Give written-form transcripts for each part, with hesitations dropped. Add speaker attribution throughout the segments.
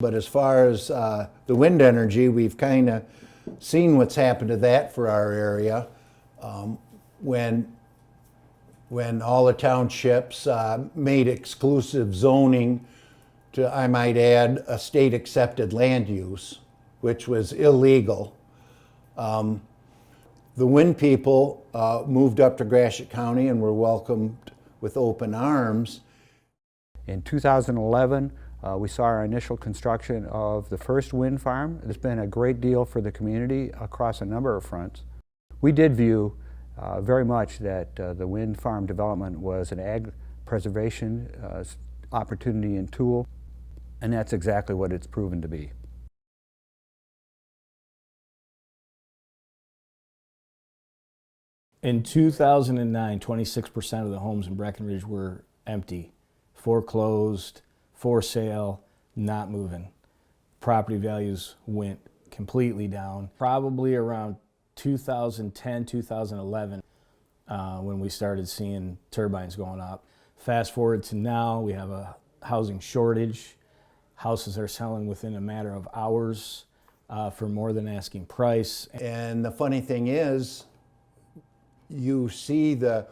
Speaker 1: But as far as the wind energy, we've kind of seen what's happened to that for our area. When all the townships made exclusive zoning to, I might add, a state-accepted land use, which was illegal. The wind people moved up to Gratiot County and were welcomed with open arms.
Speaker 2: In 2011, we saw our initial construction of the first wind farm. It's been a great deal for the community across a number of fronts. We did view very much that the wind farm development was an ag preservation opportunity and tool, and that's exactly what it's proven to be.
Speaker 3: In 2009, 26% of the homes in Breckenridge were empty, foreclosed, for sale, not moving. Property values went completely down. Probably around 2010, 2011, when we started seeing turbines going up. Fast forward to now, we have a housing shortage. Houses are selling within a matter of hours for more than asking price.
Speaker 1: And the funny thing is, you see the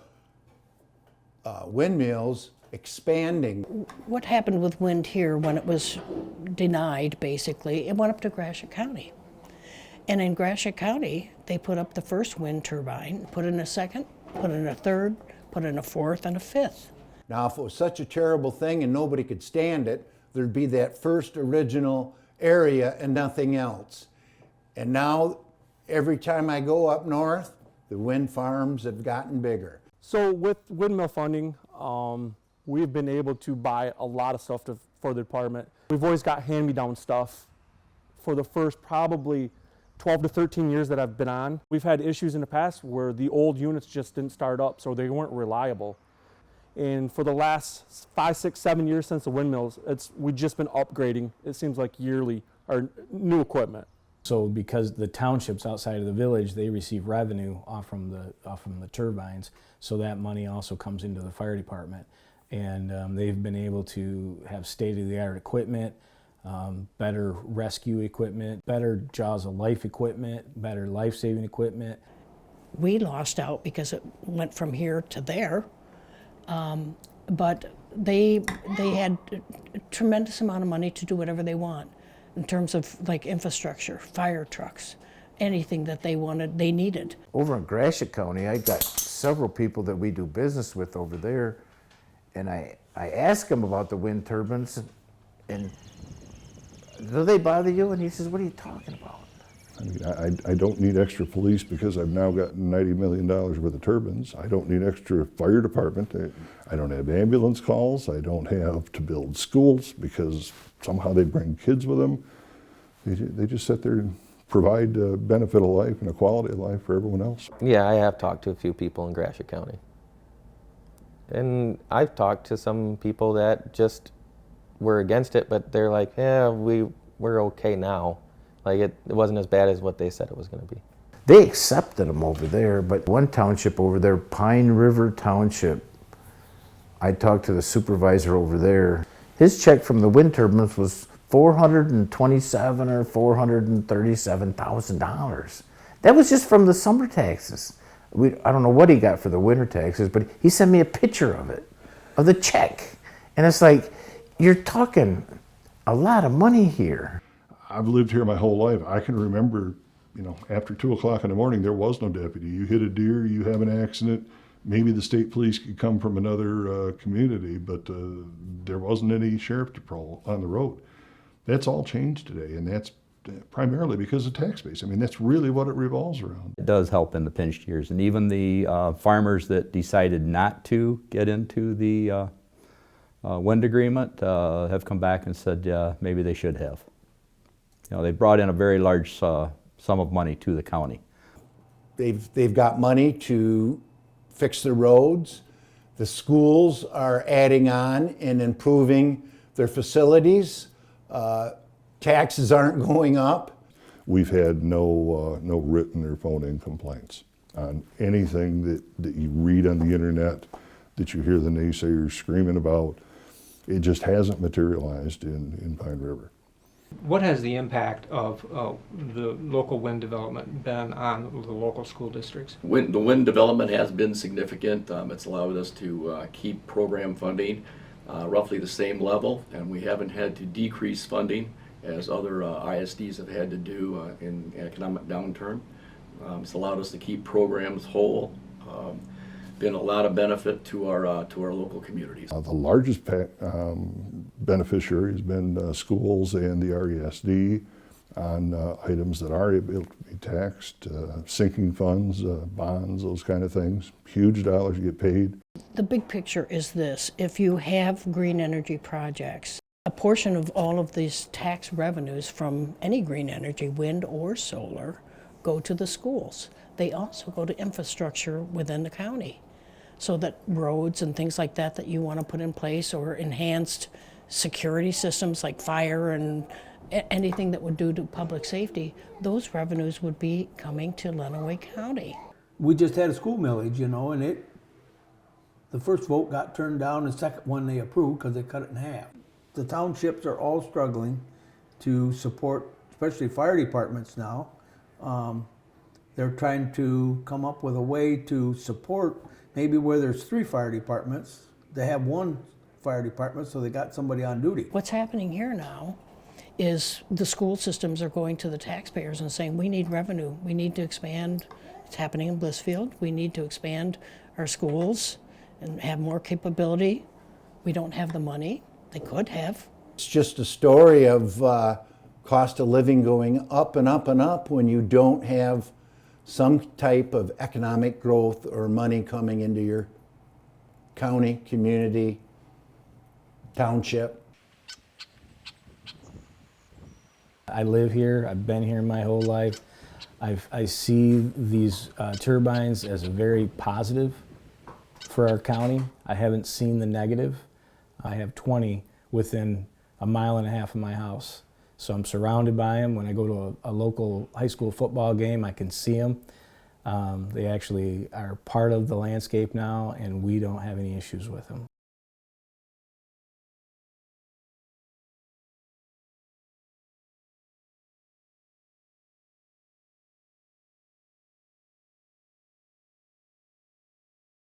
Speaker 1: windmills expanding.
Speaker 4: What happened with wind here when it was denied, basically, it went up to Gratiot County. And in Gratiot County, they put up the first wind turbine, put in a second, put in a third, put in a fourth, and a fifth.
Speaker 1: Now, if it was such a terrible thing and nobody could stand it, there'd be that first original area and nothing else. And now, every time I go up north, the wind farms have gotten bigger.
Speaker 5: So with windmill funding, we've been able to buy a lot of stuff for the department. We've always got hand-me-down stuff for the first probably 12 to 13 years that I've been on. We've had issues in the past where the old units just didn't start up, so they weren't reliable. And for the last 5, 6, 7 years since the windmills, we've just been upgrading, it seems like yearly, our new equipment.
Speaker 3: So because the townships outside of the village, they receive revenue off from the turbines, so that money also comes into the fire department. And they've been able to have state-of-the-art equipment, better rescue equipment, better jaws of life equipment, better life-saving equipment.
Speaker 4: We lost out because it went from here to there, but they had a tremendous amount of money to do whatever they want in terms of like infrastructure, fire trucks, anything that they wanted, they needed.
Speaker 6: Over in Gratiot County, I got several people that we do business with over there, and I asked him about the wind turbines, and do they bother you? And he says, what are you talking about?
Speaker 7: I mean, I don't need extra police because I've now got $90 million worth of turbines. I don't need extra fire department. I don't have ambulance calls. I don't have to build schools because somehow they bring kids with them. They just sit there and provide a benefit of life and a quality of life for everyone else.
Speaker 8: Yeah, I have talked to a few people in Gratiot County. And I've talked to some people that just were against it, but they're like, yeah, we're okay now. Like it wasn't as bad as what they said it was going to be.
Speaker 6: They accepted them over there, but one township over there, Pine River Township, I talked to the supervisor over there. His check from the wind turbines was $427,000 or $437,000. That was just from the summer taxes. I don't know what he got for the winter taxes, but he sent me a picture of it, of the check. And it's like, you're talking a lot of money here.
Speaker 7: I've lived here my whole life. I can remember, after 2 o'clock in the morning, there was no deputy. You hit a deer, you have an accident, maybe the state police could come from another community, but there wasn't any sheriff patrol on the road. That's all changed today, and that's primarily because of tax base. I mean, that's really what it revolves around.
Speaker 9: It does help in the pinched years, and even the farmers that decided not to get into the wind agreement have come back and said maybe they should have. They brought in a very large sum of money to the county.
Speaker 1: They've got money to fix the roads. The schools are adding on and improving their facilities. Taxes aren't going up.
Speaker 7: We've had no written or phone-in complaints on anything that you read on the internet, that you hear the naysayers screaming about. It just hasn't materialized in Pine River.
Speaker 10: What has the impact of the local wind development been on the local school districts?
Speaker 11: The wind development has been significant. It's allowed us to keep program funding roughly the same level, and we haven't had to decrease funding as other ISDs have had to do in economic downturn. It's allowed us to keep programs whole. Been a lot of benefit to our local communities.
Speaker 7: The largest beneficiary has been schools and the RESD on items that are able to be taxed, sinking funds, bonds, those kind of things. Huge dollars get paid.
Speaker 4: The big picture is this: if you have green energy projects, a portion of all of these tax revenues from any green energy, wind or solar, go to the schools. They also go to infrastructure within the county, so that roads and things like that that you want to put in place, or enhanced security systems like fire and anything that would do to public safety, those revenues would be coming to Lenawee County.
Speaker 12: We just had a school millage, you know, and the first vote got turned down, the second one they approved because they cut it in half. The townships are all struggling to support, especially fire departments now. They're trying to come up with a way to support, maybe where there's 3 fire departments, they have 1 fire department, so they got somebody on duty.
Speaker 4: What's happening here now is the school systems are going to the taxpayers and saying, we need revenue, we need to expand. It's happening in Blissfield. We need to expand our schools and have more capability. We don't have the money. They could have.
Speaker 1: It's just a story of cost of living going up and up and up when you don't have some type of economic growth or money coming into your county, community, township.
Speaker 3: I live here, I've been here my whole life. I see these turbines as a very positive for our county. I haven't seen the negative. I have 20 within a mile and a half of my house. So I'm surrounded by them. When I go to a local high school football game, I can see them. They actually are part of the landscape now, and we don't have any issues with them.